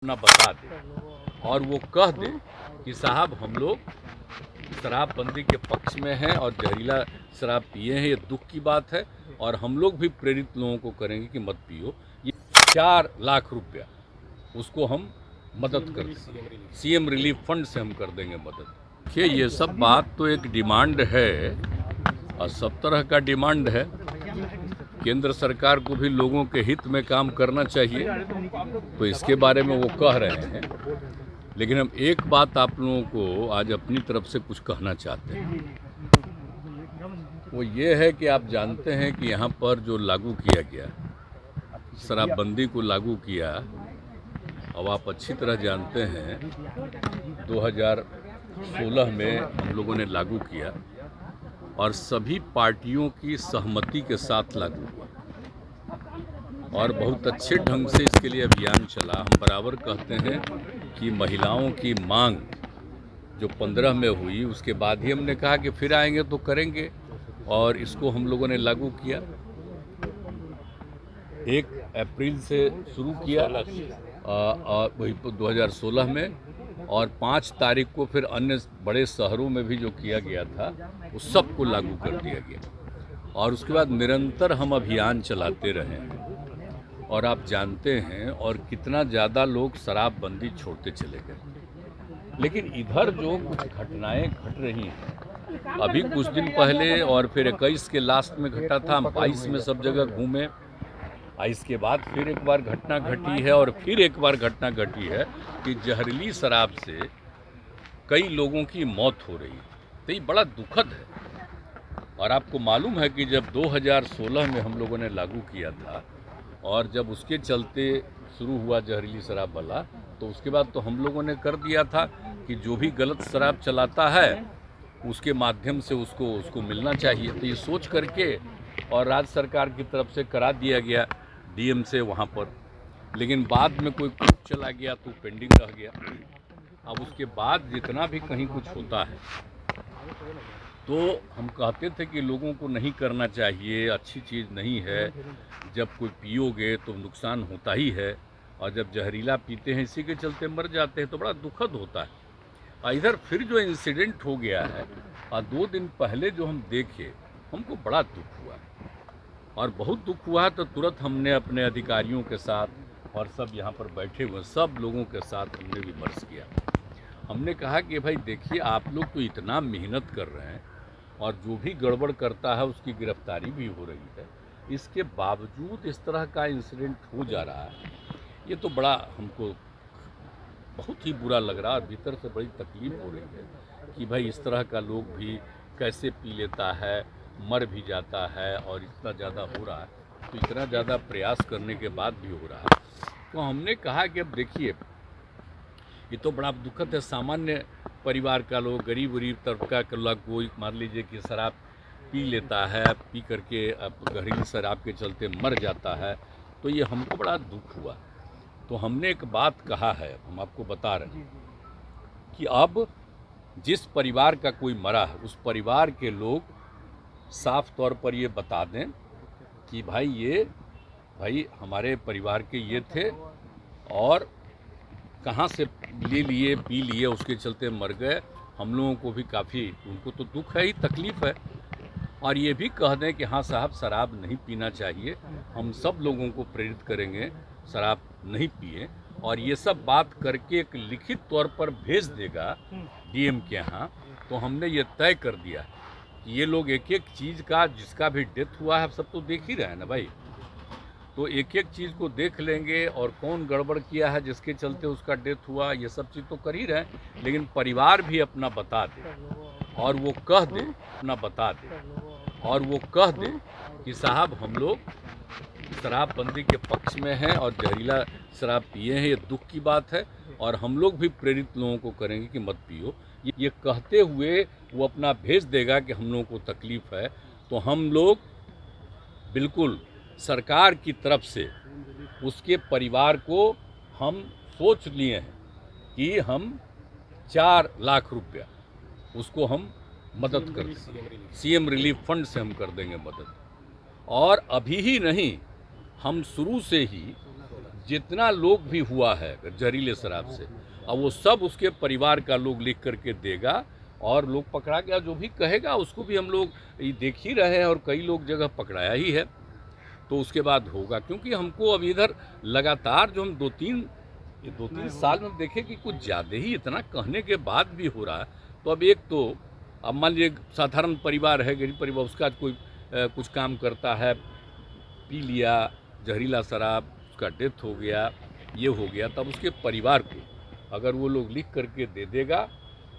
अपना बता दे और वो कह दे कि साहब हम लोग शराबबंदी के पक्ष में हैं और जहरीला शराब पिए हैं, ये दुख की बात है। और हम लोग भी प्रेरित लोगों को करेंगे कि मत पियो। ये 4 लाख रुपया उसको हम मदद कर देंगे, सीएम रिलीफ फंड से हम कर देंगे मदद। देखिए, ये सब बात तो एक डिमांड है और सब तरह का डिमांड है। केंद्र सरकार को भी लोगों के हित में काम करना चाहिए, तो इसके बारे में वो कह रहे हैं। लेकिन हम एक बात आप लोगों को आज अपनी तरफ से कुछ कहना चाहते हैं, वो ये है कि आप जानते हैं कि यहाँ पर जो लागू किया गया, शराबबंदी को लागू किया, अब आप अच्छी तरह जानते हैं 2016 में हम लोगों ने लागू किया और सभी पार्टियों की सहमति के साथ लागू हुआ और बहुत अच्छे ढंग से इसके लिए अभियान चला। हम बराबर कहते हैं कि महिलाओं की मांग जो 15 में हुई, उसके बाद ही हमने कहा कि फिर आएंगे तो करेंगे और इसको हम लोगों ने लागू किया। 1 अप्रैल से शुरू किया वही 2016 में और 5 तारीख को फिर अन्य बड़े शहरों में भी जो किया गया था उस सब को लागू कर दिया गया और उसके बाद निरंतर हम अभियान चलाते रहे हैं और आप जानते हैं और कितना ज़्यादा लोग शराबबंदी छोड़ते चले गए। लेकिन इधर जो कुछ घटनाएं घट रही हैं, अभी कुछ दिन पहले और फिर 21 के लास्ट में घटा था, हम 22 में सब जगह घूमे, इसके बाद फिर एक बार घटना घटी है और फिर एक बार घटना घटी है कि जहरीली शराब से कई लोगों की मौत हो रही है। तो ये बड़ा दुखद है। और आपको मालूम है कि जब 2016 में हम लोगों ने लागू किया था और जब उसके चलते शुरू हुआ जहरीली शराब वाला, तो उसके बाद तो हम लोगों ने कर दिया था कि जो भी गलत शराब चलाता है उसके माध्यम से उसको मिलना चाहिए। तो ये सोच करके और राज्य सरकार की तरफ से करा दिया गया डीएम से वहाँ पर, लेकिन बाद में कोई कुछ चला गया तो पेंडिंग रह गया। अब उसके बाद जितना भी कहीं कुछ होता है तो हम कहते थे कि लोगों को नहीं करना चाहिए, अच्छी चीज़ नहीं है। जब कोई पियोगे तो नुकसान होता ही है और जब जहरीला पीते हैं इसी के चलते मर जाते हैं तो बड़ा दुखद होता है। और इधर फिर जो इंसिडेंट हो गया है और 2 दिन पहले जो हम देखे, हमको बड़ा दुख हुआ और बहुत दुख हुआ। तो तुरंत हमने अपने अधिकारियों के साथ और सब यहाँ पर बैठे हुए सब लोगों के साथ हमने विमर्श किया। हमने कहा कि भाई देखिए, आप लोग तो इतना मेहनत कर रहे हैं और जो भी गड़बड़ करता है उसकी गिरफ्तारी भी हो रही है, इसके बावजूद इस तरह का इंसिडेंट हो जा रहा है। ये तो बड़ा हमको बहुत ही बुरा लग रहा है, भीतर से बड़ी तकलीफ हो रही है कि भाई इस तरह का लोग भी कैसे पी लेता है, मर भी जाता है और इतना ज़्यादा हो रहा है। तो इतना ज़्यादा प्रयास करने के बाद भी हो रहा है। तो हमने कहा कि अब देखिए, ये तो बड़ा दुखद है। सामान्य परिवार का लोग, गरीब तबका का लोग, कोई मान लीजिए कि शराब पी लेता है, पी करके जहरीली शराब के चलते मर जाता है, तो ये हमको बड़ा दुख हुआ। तो हमने एक बात कहा है, हम आपको बता रहे हैं कि अब जिस परिवार का कोई मरा है उस परिवार के लोग साफ तौर पर ये बता दें कि भाई हमारे परिवार के ये थे और कहाँ से ले लिए, पी लिए, उसके चलते मर गए। हम लोगों को भी काफ़ी, उनको तो दुख है ही, तकलीफ़ है। और ये भी कह दें कि हाँ साहब, शराब नहीं पीना चाहिए, हम सब लोगों को प्रेरित करेंगे शराब नहीं पिए। और ये सब बात करके एक लिखित तौर पर भेज देगा डीएम के यहाँ। तो हमने ये तय कर दिया कि ये लोग एक एक चीज़ का, जिसका भी डेथ हुआ है, सब तो देख ही रहे हैं ना भाई, तो एक एक चीज़ को देख लेंगे और कौन गड़बड़ किया है जिसके चलते उसका डेथ हुआ, ये सब चीज़ तो कर ही रहे हैं। लेकिन परिवार भी अपना बता दे और वो कह दे, अपना बता दे और वो कह दे कि साहब हम लोग शराबबंदी के पक्ष में हैं और जहरीला शराब पिए हैं, ये दुख की बात है। और हम लोग भी प्रेरित लोगों को करेंगे कि मत पियो। ये कहते हुए वो अपना भेज देगा कि हम लोगों को तकलीफ़ है। तो हम लोग बिल्कुल सरकार की तरफ से उसके परिवार को हम सोच लिए हैं कि हम 4 लाख रुपया उसको हम मदद कर देंगे, सीएम रिलीफ फंड से हम कर देंगे मदद। और अभी ही नहीं, हम शुरू से ही जितना लोग भी हुआ है जहरीले शराब से, अब वो सब उसके परिवार का लोग लिख करके देगा, और लोग पकड़ा गया जो भी कहेगा उसको भी हम लोग देख ही रहे हैं, और कई लोग जगह पकड़ाया ही है। तो उसके बाद होगा, क्योंकि हमको अब इधर लगातार जो हम दो तीन साल में देखें कि कुछ ज़्यादा ही इतना कहने के बाद भी हो रहा है। तो अब एक तो अब मान लीजिए साधारण परिवार है, गरीब परिवार, उसका कोई कुछ काम करता है, पी लिया जहरीला शराब, उसका डेथ हो गया, ये हो गया, तब उसके परिवार को अगर वो लोग लिख करके दे देगा,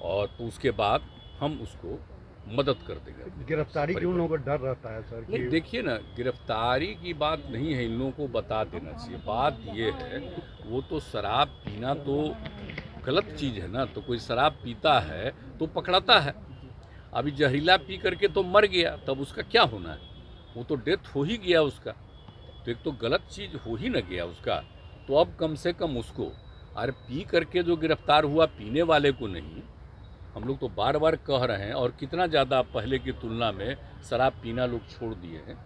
और तो उसके बाद हम उसको मदद कर देगा। गिरफ्तारी की उन लोगों को डर रहता है सर? नहीं, देखिए ना, गिरफ्तारी की बात नहीं है, इन लोगों को बता देना चाहिए। बात ये है, वो तो शराब पीना तो गलत चीज़ है ना, तो कोई शराब पीता है तो पकड़ाता है। अभी जहरीला पी करके तो मर गया, तब उसका क्या होना है? वो तो डेथ हो ही गया उसका, तो एक तो गलत चीज़ हो ही न गया उसका। तो अब कम से कम उसको, अरे पी करके जो गिरफ्तार हुआ, पीने वाले को नहीं। हम लोग तो बार बार कह रहे हैं, और कितना ज़्यादा पहले की तुलना में शराब पीना लोग छोड़ दिए हैं,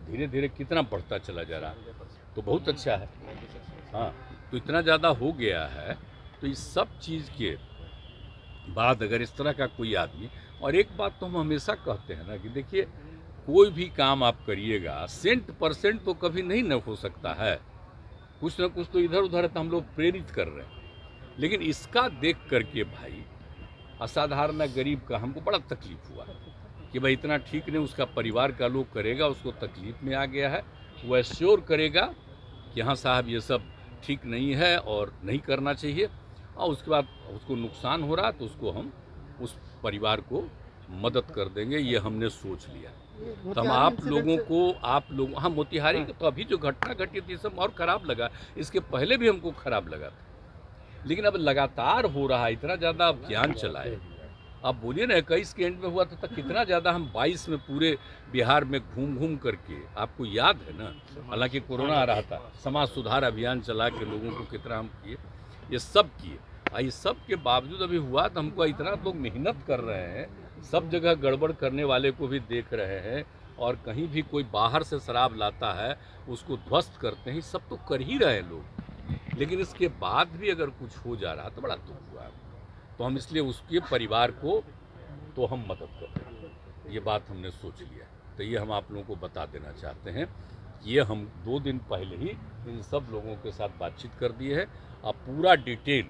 धीरे धीरे कितना बढ़ता चला जा रहा है, तो बहुत अच्छा है। हाँ, तो इतना ज़्यादा हो गया है, तो इस सब चीज़ के बाद अगर इस तरह का कोई आदमी, और एक बात तो हम हमेशा कहते हैं ना कि देखिए, कोई भी काम आप करिएगा 100% तो कभी नहीं न हो सकता है, कुछ ना कुछ तो इधर उधर तो हम लोग प्रेरित कर रहे हैं। लेकिन इसका देख करके भाई, असाधारण गरीब का हमको बड़ा तकलीफ हुआ कि भाई इतना ठीक नहीं, उसका परिवार का लोग करेगा, उसको तकलीफ में आ गया है, वो एश्योर करेगा कि हाँ साहब ये सब ठीक नहीं है और नहीं करना चाहिए, और उसके बाद उसको नुकसान हो रहा तो उसको हम उस परिवार को मदद कर देंगे, ये हमने सोच लिया। तो हम आप लोग हाँ, मोतिहारी तो अभी जो घटना घटी थी सब और ख़राब लगा, इसके पहले भी हमको ख़राब लगा था, लेकिन अब लगातार हो रहा है, इतना ज़्यादा अभियान चलाए। अब बोलिए ना, 21 के एंड में हुआ था, तक कितना ज़्यादा हम 22 में पूरे बिहार में घूम घूम करके, आपको याद है ना, हालांकि कोरोना आ रहा था, समाज सुधार अभियान चला के लोगों को कितना हम किए, ये सब किए। इस सब के बावजूद अभी हुआ तो हमको इतना लोग मेहनत कर रहे हैं, सब जगह गड़बड़ करने वाले को भी देख रहे हैं, और कहीं भी कोई बाहर से शराब लाता है उसको ध्वस्त करते हैं, सब तो कर ही रहे हैं लोग। लेकिन इसके बाद भी अगर कुछ हो जा रहा तो बड़ा दुख हुआ, तो हम इसलिए उसके परिवार को तो हम मदद कर रहे हैं, ये बात हमने सोच लिया। तो ये हम आप लोगों को बता देना चाहते हैं, ये हम 2 दिन पहले ही इन सब लोगों के साथ बातचीत कर दिए है। अब पूरा डिटेल,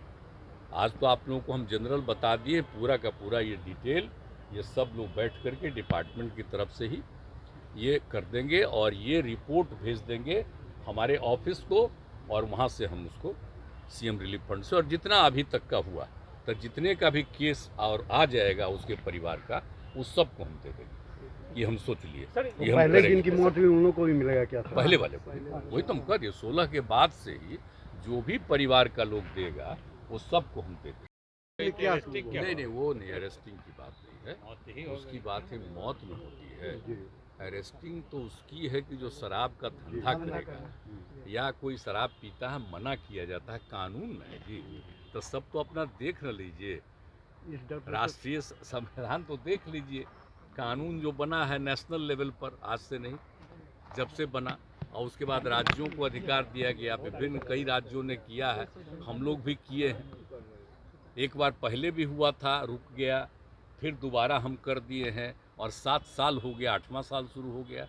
आज तो आप लोगों को हम जनरल बता दिए, पूरा का पूरा ये डिटेल ये सब लोग बैठ करके डिपार्टमेंट की तरफ से ही ये कर देंगे, और ये रिपोर्ट भेज देंगे हमारे ऑफिस को, और वहाँ से हम उसको सीएम रिलीफ फंड से, और जितना अभी तक का हुआ, तो जितने का भी केस और आ जाएगा उसके परिवार का, उस सब को हम दे देंगे, ये हम सोच लिए। ये हम पहले दिन की मौत भी उन लोगों को भी मिलेगा क्या? पहले वाले को, वही तो हम कह रहे, 16 के बाद से ही जो भी परिवार का लोग देगा वो सबको हम दे देंगे। नहीं, वो नहीं, अरेस्टिंग की बात नहीं है, उसकी बात है मौत में होती है। अरेस्टिंग तो उसकी है कि जो शराब का धंधा करेगा या कोई शराब पीता है, मना किया जाता है, कानून में है जी। तो सब तो अपना देख न लीजिए, राष्ट्रीय संविधान तो देख लीजिए, कानून जो बना है नेशनल लेवल पर, आज से नहीं, जब से बना, और उसके बाद राज्यों को अधिकार दिया गया, विभिन्न कई राज्यों ने किया है, हम लोग भी किए हैं। एक बार पहले भी हुआ था, रुक गया, फिर दोबारा हम कर दिए हैं, और 7 साल हो गया, 8वां साल शुरू हो गया,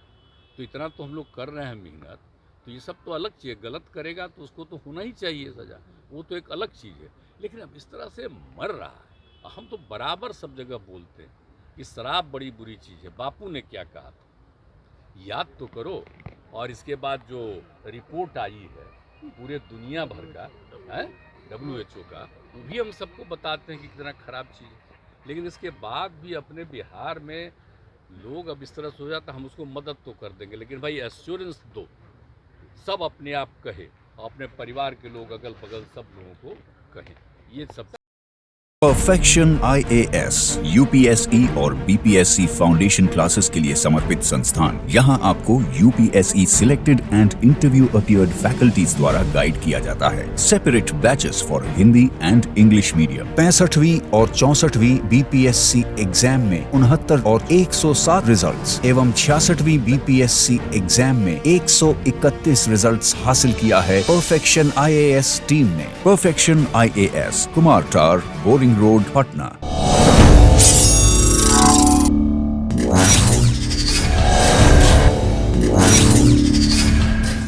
तो इतना तो हम लोग कर रहे हैं मेहनत। तो ये सब तो अलग चीज़ है, गलत करेगा तो उसको तो होना ही चाहिए सज़ा, वो तो एक अलग चीज़ है। लेकिन अब इस तरह से मर रहा है, हम तो बराबर सब जगह बोलते हैं कि शराब बड़ी बुरी चीज़ है, बापू ने क्या कहा था, याद तो करो। और इसके बाद जो रिपोर्ट आई है पूरे दुनिया भर का है, WHO का, वो भी हम सबको बताते हैं कि कितना ख़राब चीज़ है। लेकिन इसके बाद भी अपने बिहार में लोग अब इस तरह से हो जाता, हम उसको मदद तो कर देंगे, लेकिन भाई एश्योरेंस दो, सब अपने आप कहे, अपने परिवार के लोग अगल बगल सब लोगों को कहें, ये सब परफेक्शन IAS UPSE और BPSC फाउंडेशन क्लासेस के लिए समर्पित संस्थान। यहाँ आपको UPSE selected and interview appeared faculties द्वारा गाइड किया जाता है। Separate batches for Hindi and English medium. 65वीं और 64वीं BPSC एग्जाम में 69 और 107 रिजल्ट्स एवं 66वीं BPSC एग्जाम में 131 रिजल्ट्स हासिल किया है परफेक्शन IAS टीम ने। परफेक्शन IAS, कुमार टार, बोरिंग रोड, पटना।